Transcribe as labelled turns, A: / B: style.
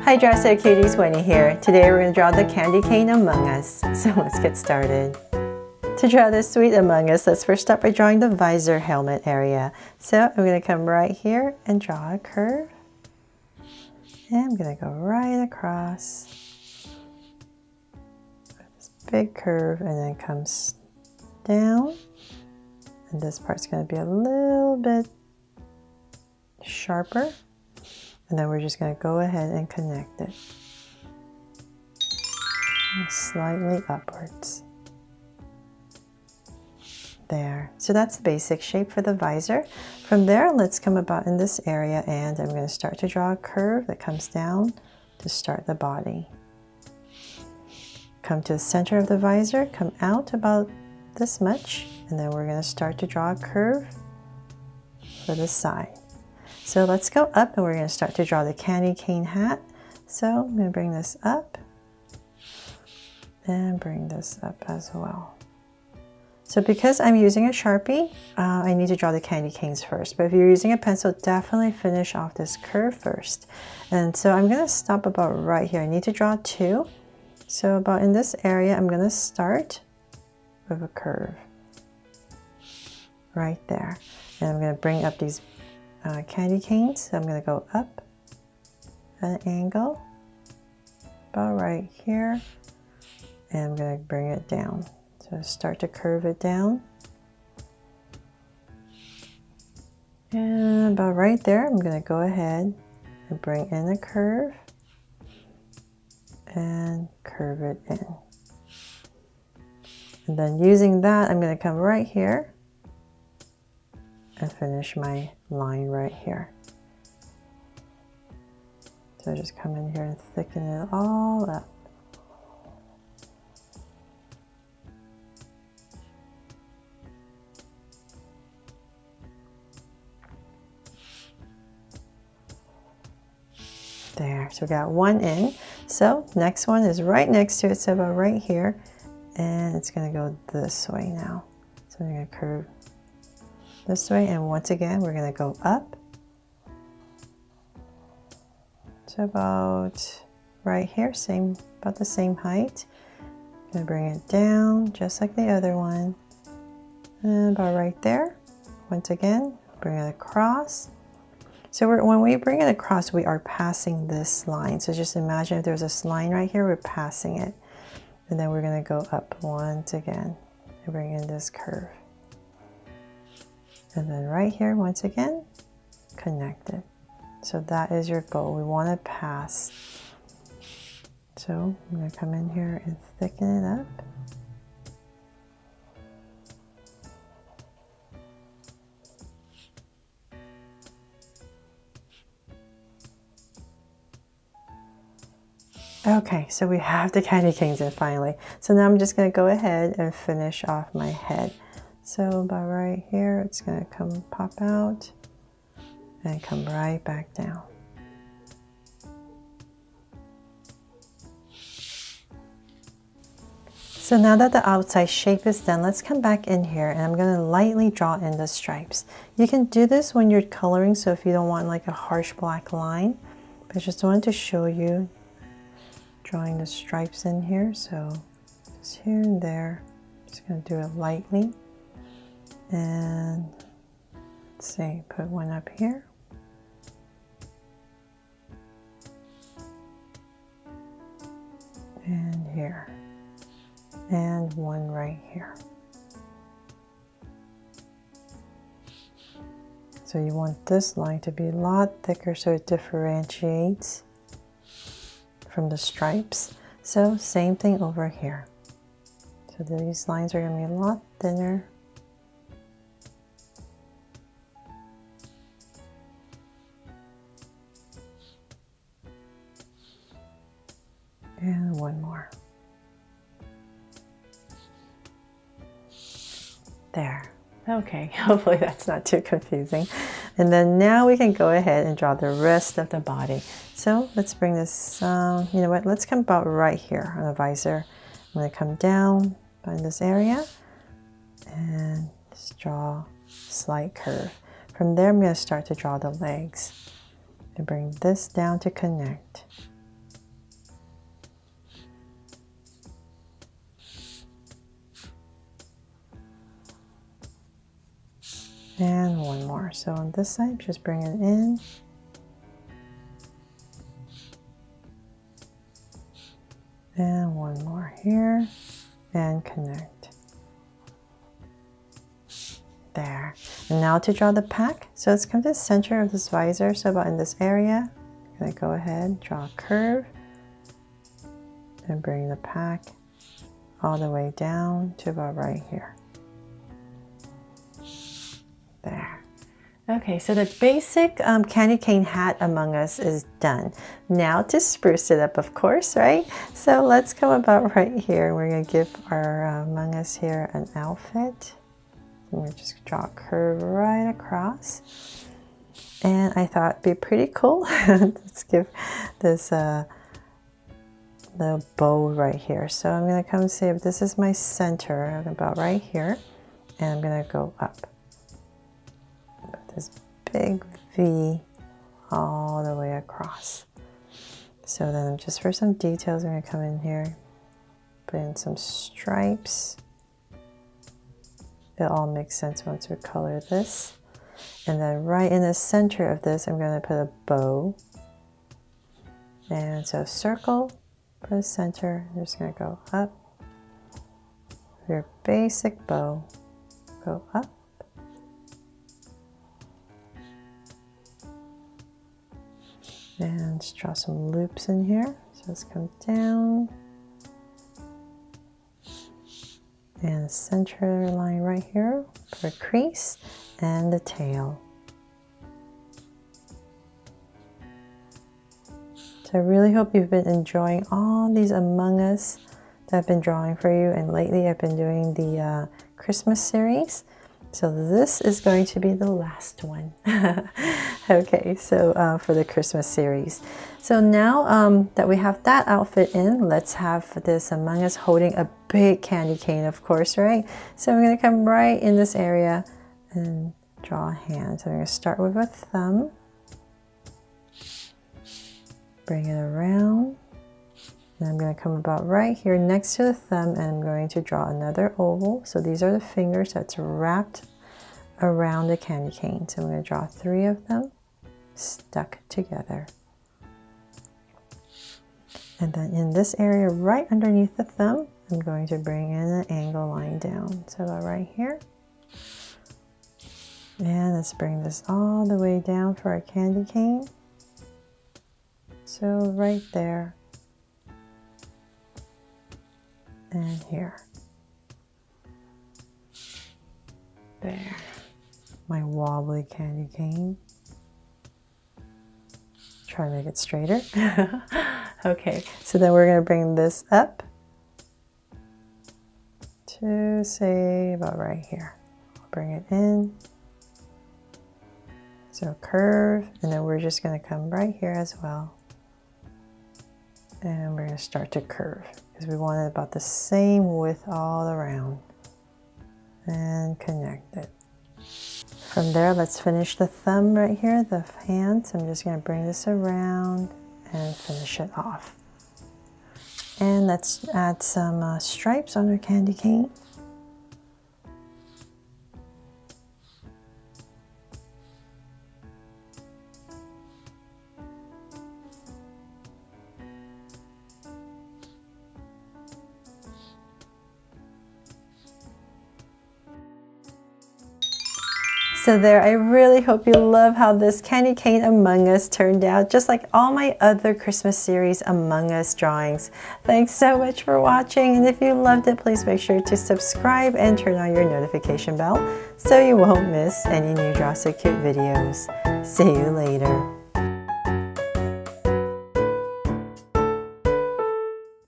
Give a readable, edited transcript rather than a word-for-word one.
A: Hi Dress Up Cuties, Winnie here. Today we're going to draw the candy cane Among Us. So let's get started. To draw this sweet Among Us, let's first start by drawing the visor helmet area. So I'm going to come right here and draw a curve. And I'm going to go right across. This big curve and then comes down. And this part's going to be a little bit sharper. And then we're just going to go ahead and connect it. Slightly upwards. There. So that's the basic shape for the visor. From there, let's come about in this area and I'm going to start to draw a curve that comes down to start the body. Come to the center of the visor, come out about this much, and then we're going to start to draw a curve for the side. So let's go up and we're going to start to draw the candy cane hat. So I'm going to bring this up and bring this up as well. So because I'm using a Sharpie, I need to draw the candy canes first. But if you're using a pencil, definitely finish off this curve first. And so I'm going to stop about right here. I need to draw two. So about in this area, I'm going to start with a curve right there. And I'm going to bring up these candy canes. So I'm going to go up at an angle about right here and I'm going to bring it down. So start to curve it down and about right there I'm going to go ahead and bring in a curve and curve it in. And then using that I'm going to come right here and finish my line right here. So just come in here and thicken it all up. There, so we got one in. So next one is right next to it, so about right here, and it's going to go this way now. So we're going to curve this way, and once again we're going to go up to about right here, about the same height. Going to bring it down just like the other one, and about right there. Once again, bring it across. So when we bring it across, we are passing this line. So just imagine if there's this line right here, we're passing it, and then we're going to go up once again and bring in this curve. And then right here, once again, connect it. So that is your goal. We want to pass. So I'm going to come in here and thicken it up. Okay, so we have the candy canes in finally. So now I'm just going to go ahead and finish off my head. So about right here, it's going to come pop out and come right back down. So now that the outside shape is done, let's come back in here and I'm going to lightly draw in the stripes. You can do this when you're coloring, so if you don't want like a harsh black line, but I just wanted to show you drawing the stripes in here. So just here and there, just going to do it lightly. And let's see, put one up here. And here. And one right here. So you want this line to be a lot thicker so it differentiates from the stripes. So same thing over here. So these lines are going to be a lot thinner. And one more. There. Okay, hopefully that's not too confusing. And then now we can go ahead and draw the rest of the body. So let's bring this, you know what, let's come about right here on the visor. I'm going to come down in this area and just draw a slight curve. From there, I'm going to start to draw the legs. And bring this down to connect. And one more. So on this side, just bring it in. And one more here. And connect. There. And now to draw the pack. So let's come to the center of this visor. So about in this area, I'm going to go ahead, draw a curve. And bring the pack all the way down to about right here. There. Okay, so the basic candy cane hat Among Us is done. Now to spruce it up, of course, right? So let's come about right here. We're going to give our Among Us here an outfit. I'm going to just draw a curve right across. And I thought it'd be pretty cool. Let's give this the bow right here. So I'm going to come say this is my center about right here. And I'm going to go up. This big V all the way across. So then just for some details, I'm going to come in here, put in some stripes. It all makes sense once we color this. And then right in the center of this, I'm going to put a bow. And so circle for the center. I'm just going to go up. Your basic bow, go up. And let's draw some loops in here. So let's come down. And the center line right here for a crease and the tail. So I really hope you've been enjoying all these Among Us that I've been drawing for you. And lately I've been doing the Christmas series. So this is going to be the last one. Okay, so for the Christmas series. So now that we have that outfit in, let's have this Among Us holding a big candy cane, of course, right? So I'm going to come right in this area and draw a hand. So I'm going to start with a thumb. Bring it around. And I'm going to come about right here next to the thumb, and I'm going to draw another oval. So these are the fingers that's wrapped around the candy cane. So I'm going to draw 3 of them stuck together. And then in this area right underneath the thumb, I'm going to bring in an angle line down. So about right here. And let's bring this all the way down for our candy cane. So right there. And here. There. My wobbly candy cane. Try to make it straighter. Okay, so then we're going to bring this up to say about right here. I'll bring it in. So curve, and then we're just going to come right here as well. And we're going to start to curve because we want it about the same width all around. And connect it. From there, let's finish the thumb right here, the hand. So I'm just going to bring this around and finish it off. And let's add some stripes on our candy cane. So there, I really hope you love how this candy cane Among Us turned out, just like all my other Christmas series Among Us drawings. Thanks so much for watching, and if you loved it, please make sure to subscribe and turn on your notification bell so you won't miss any new Draw So Cute videos. See you later.